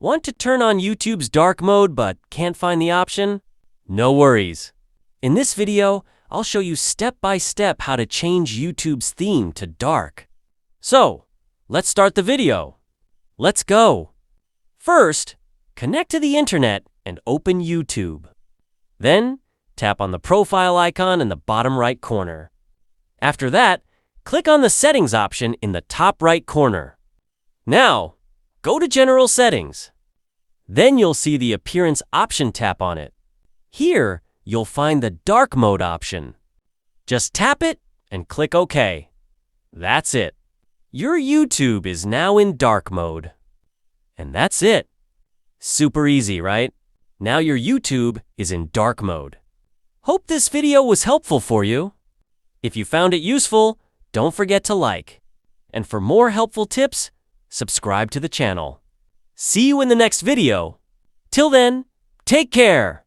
Want to turn on YouTube's dark mode but can't find the option? No worries. In this video, I'll show you step by step how to change YouTube's theme to dark. So, let's start the video. Let's go. First, connect to the internet and open YouTube. Then, tap on the profile icon in the bottom right corner. After that, click on the settings option in the top right corner. Now, go to General Settings. Then you'll see the Appearance option, tap on it. Here, you'll find the Dark Mode option. Just tap it and click OK. That's it. Your YouTube is now in dark mode. And that's it. Super easy, right? Now your YouTube is in dark mode. Hope this video was helpful for you. If you found it useful, don't forget to like. And for more helpful tips, subscribe to the channel. See you in the next video. Till then, take care.